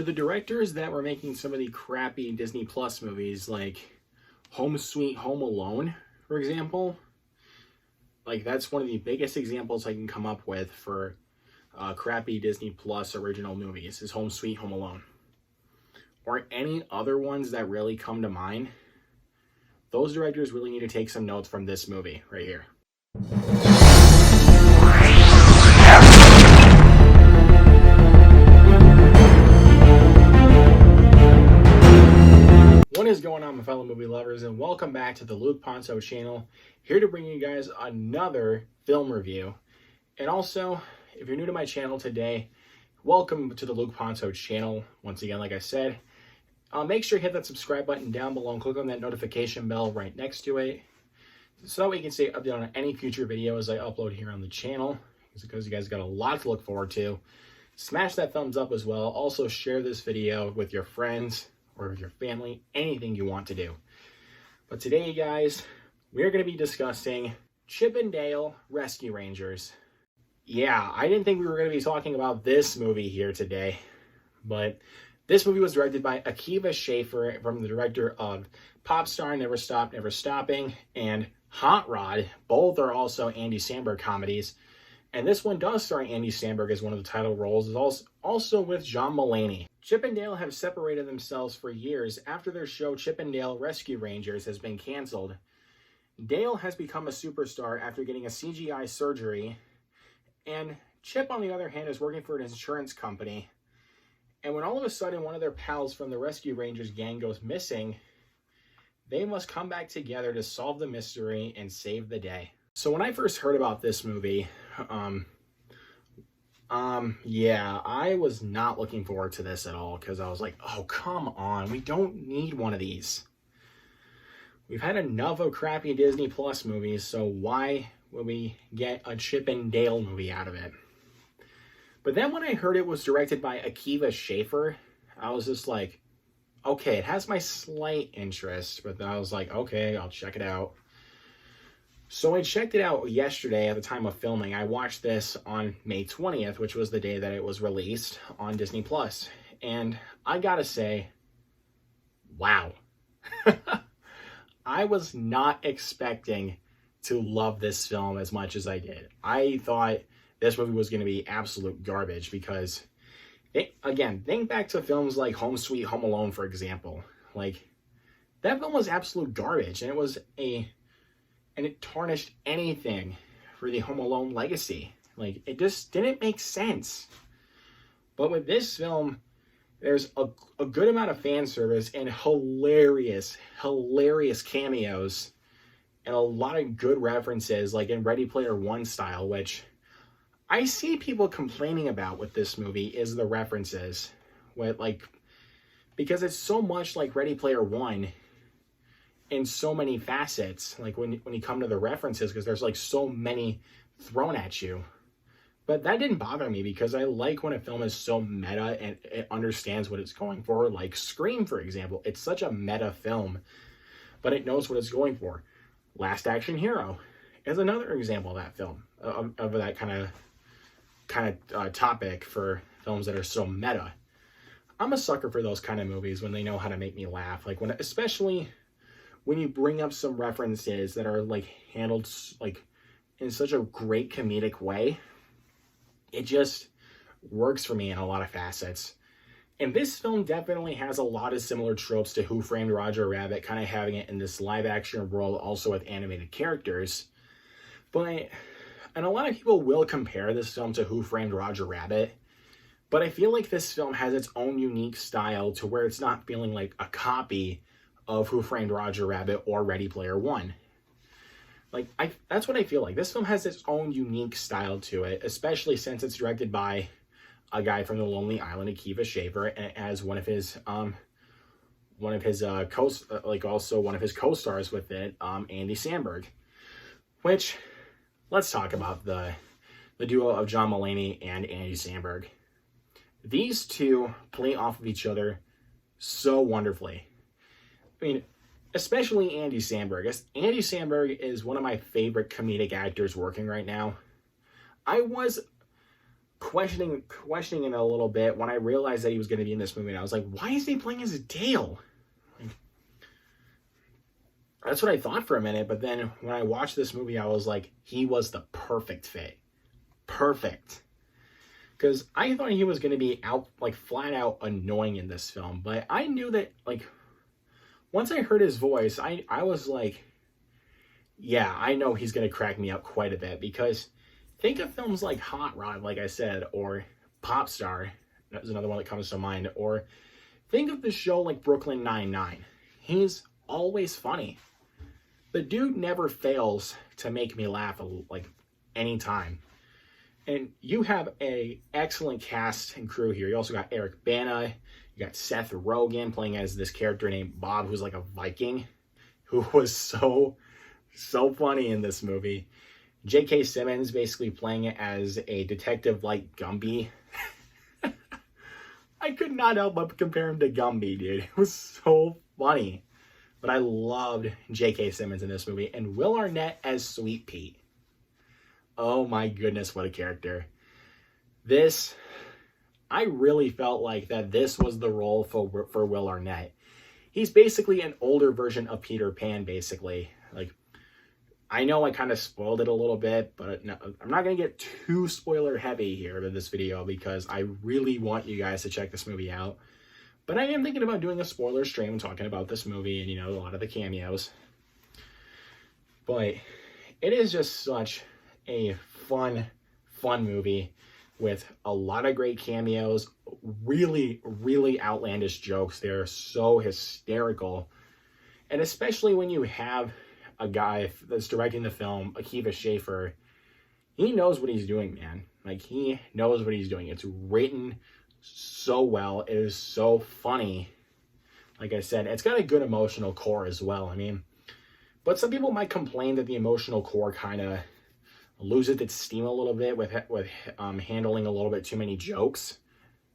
To the directors that were making some of the crappy Disney Plus movies like Home Sweet Home Alone, for example, like that's one of the biggest examples I can come up with for crappy Disney Plus original movies is Home Sweet Home Alone. Or any other ones that really come to mind, those directors really need to take some notes from this movie right here. What is going on, my fellow movie lovers, and welcome back to the Luke Ponso channel, here to bring you guys another film review. And also, if you're new to my channel today, welcome to the Luke Ponso channel. Once again, like I said, make sure you hit that subscribe button down below and click on that notification bell right next to it, so that way you can stay updated on any future videos I upload here on the channel, because you guys got a lot to look forward to. Smash that thumbs up as well. Also, share this video with your friends or with your family, anything you want to do. But today, guys, we're going to be discussing Chip 'n Dale Rescue Rangers. Yeah, I didn't think we were going to be talking about this movie here today, but this movie was directed by Akiva Schaffer, from the director of Popstar, Never Stop, Never Stopping, and Hot Rod. Both are also Andy Samberg comedies. And this one does star Andy Samberg as one of the title roles, is also with John Mulaney. Chip 'n Dale have separated themselves for years after their show Chip 'n Dale Rescue Rangers has been canceled. Dale has become a superstar after getting a CGI surgery, and Chip, on the other hand, is working for an insurance company. And when all of a sudden one of their pals from the Rescue Rangers gang goes missing, they must come back together to solve the mystery and save the day. So when I first heard about this movie, yeah, I was not looking forward to this at all, because I was like, oh, come on, we don't need one of these. We've had enough of crappy Disney Plus movies, so why would we get a Chip 'n Dale movie out of it? But then when I heard it was directed by Akiva Schaffer, I was just like, okay, it has my slight interest, but then I was like, okay, I'll check it out. So I checked it out yesterday at the time of filming. I watched this on May 20th, which was the day that it was released on Disney Plus. And I gotta say, wow. I was not expecting to love this film as much as I did. I thought this movie was going to be absolute garbage because, again, think back to films like Home Sweet Home Alone, for example. Like, that film was absolute garbage, and it tarnished anything for the Home Alone legacy. Like, it just didn't make sense. But with this film, there's a good amount of fan service and hilarious cameos and a lot of good references, like in Ready Player One style, which I see people complaining about with this movie is the references. Because it's so much like Ready Player One in so many facets, like when you come to the references, because there's like so many thrown at you. But that didn't bother me, because I like when a film is so meta and it understands what it's going for. Like Scream, for example, it's such a meta film, but it knows what it's going for. Last Action Hero is another example of that film, of that kind of topic for films that are so meta. I'm a sucker for those kind of movies when they know how to make me laugh, like especially when you bring up some references that are like handled like in such a great comedic way. It just works for me in a lot of facets. And this film definitely has a lot of similar tropes to Who Framed Roger Rabbit, kind of having it in this live action world, also with animated characters. And a lot of people will compare this film to Who Framed Roger Rabbit, but I feel like this film has its own unique style to where it's not feeling like a copy of Who Framed Roger Rabbit or Ready Player One. That's what I feel like. This film has its own unique style to it, especially since it's directed by a guy from The Lonely Island, Akiva Schaffer, as one of his co-stars with it, Andy Samberg. Which, let's talk about the duo of John Mulaney and Andy Samberg. These two play off of each other so wonderfully. I mean, especially Andy Samberg. Andy Samberg is one of my favorite comedic actors working right now. I was questioning it a little bit when I realized that he was going to be in this movie. And I was like, why is he playing as Dale? Like, that's what I thought for a minute. But then when I watched this movie, I was like, he was the perfect fit. Perfect. Because I thought he was going to be flat out annoying in this film. But I knew that, like, once I heard his voice, I was like, yeah, I know he's going to crack me up quite a bit. Because think of films like Hot Rod, like I said, or Pop Star. That's another one that comes to mind. Or think of the show like Brooklyn Nine-Nine. He's always funny. The dude never fails to make me laugh, like, anytime. And you have a excellent cast and crew here. You also got Eric Bana. You got Seth Rogen playing as this character named Bob, who's like a Viking, who was so funny in this movie. J.K. Simmons basically playing it as a detective like Gumby. I could not help but compare him to Gumby, dude. It was so funny. But I loved J.K. Simmons in this movie. And Will Arnett as Sweet Pete. Oh my goodness, what a character. I really felt like that this was the role for Will Arnett. He's basically an older version of Peter Pan, basically. Like, I know I kind of spoiled it a little bit, but no, I'm not going to get too spoiler heavy here in this video because I really want you guys to check this movie out. But I am thinking about doing a spoiler stream talking about this movie and, a lot of the cameos. But it is just such a fun movie with a lot of great cameos, really outlandish jokes. They're so hysterical. And especially when you have a guy that's directing the film, Akiva Schaffer, he knows what he's doing, man. Like, he knows what he's doing. It's written so well. It is so funny. Like I said, it's got a good emotional core as well. I mean, but some people might complain that the emotional core kind of loses its steam a little bit with handling a little bit too many jokes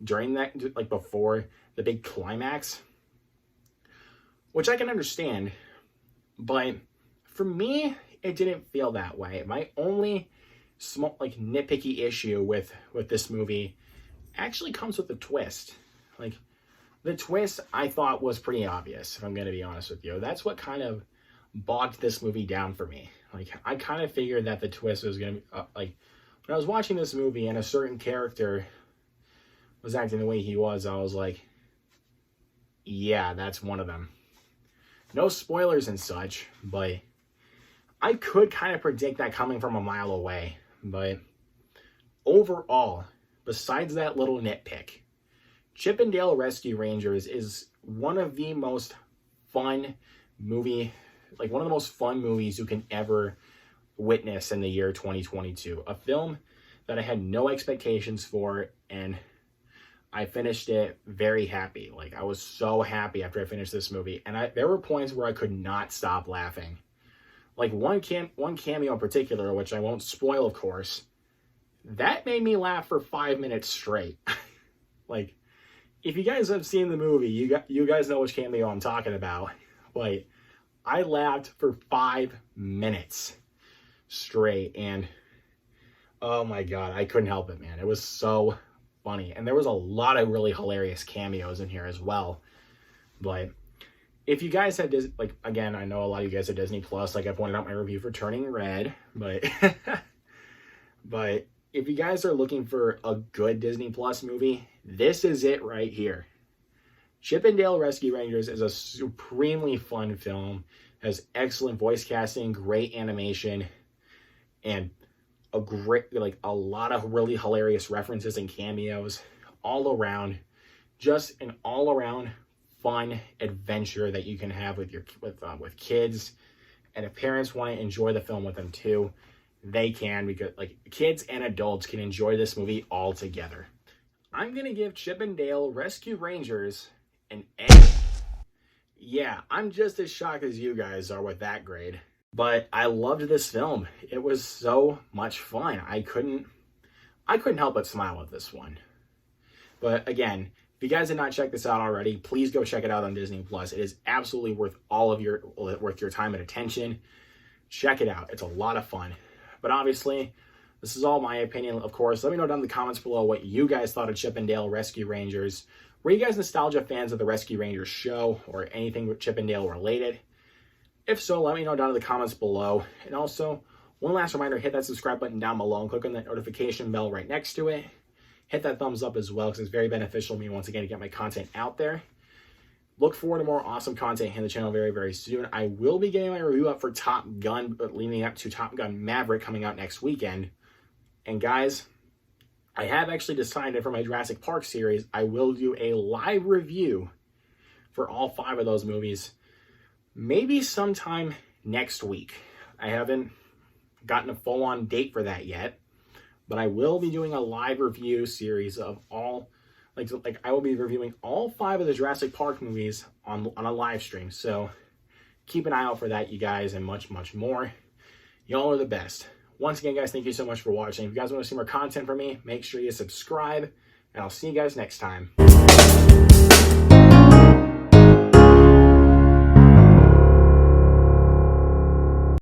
during that, like before the big climax, which I can understand. But for me, it didn't feel that way. My only small, like, nitpicky issue with this movie actually comes with the twist. Like, the twist I thought was pretty obvious, if I'm going to be honest with you. That's what kind of bogged this movie down for me. Like, I kind of figured that the twist was going to be, like, when I was watching this movie and a certain character was acting the way he was, I was like, yeah, that's one of them. No spoilers and such, but I could kind of predict that coming from a mile away. But overall, besides that little nitpick, Chip 'n Dale Rescue Rangers is one of the most fun movies you can ever witness in the year 2022. A film that I had no expectations for, and I finished it very happy. Like, I was so happy after I finished this movie, and there were points where I could not stop laughing. Like, one cameo in particular, which I won't spoil, of course, that made me laugh for 5 minutes straight. Like, if you guys have seen the movie, you guys know which cameo I'm talking about. Like, I laughed for 5 minutes straight, and oh my god, I couldn't help it, man. It was so funny, and there was a lot of really hilarious cameos in here as well. But if you guys have like, again, I know a lot of you guys have Disney Plus, like I pointed out in my review for Turning Red, but but if you guys are looking for a good Disney Plus movie, this is it right here. Chip 'n Dale Rescue Rangers is a supremely fun film, has excellent voice casting, great animation, and a lot of really hilarious references and cameos all around. Just an all-around fun adventure that you can have with kids, and if parents want to enjoy the film with them too, they can, because like kids and adults can enjoy this movie all together. I'm gonna give Chip 'n Dale Rescue Rangers an A. Yeah, I'm just as shocked as you guys are with that grade. But I loved this film. It was so much fun. I couldn't help but smile at this one. But again, if you guys did not check this out already, please go check it out on Disney Plus. It is absolutely worth your time and attention. Check it out. It's a lot of fun. But obviously, This is all my opinion, of course. Let me know down in the comments below what you guys thought of Chip and Dale Rescue Rangers. Were you guys nostalgia fans of the Rescue Rangers show or anything with Chip and Dale related? If so, let me know down in the comments below. And also, one last reminder, hit that subscribe button down below and click on that notification bell right next to it. Hit that thumbs up as well because it's very beneficial to me once again to get my content out there. Look forward to more awesome content here on the channel very, very soon. I will be getting my review up for Top Gun, but leading up to Top Gun Maverick coming out next weekend. And guys, I have actually decided for my Jurassic Park series, I will do a live review for all 5 of those movies. Maybe sometime next week. I haven't gotten a full-on date for that yet, but I will be doing a live review series of all, like I will be reviewing all 5 of the Jurassic Park movies on a live stream. So keep an eye out for that, you guys, and much, much more. Y'all are the best. Once again, guys, thank you so much for watching. If you guys want to see more content from me, make sure you subscribe, and I'll see you guys next time.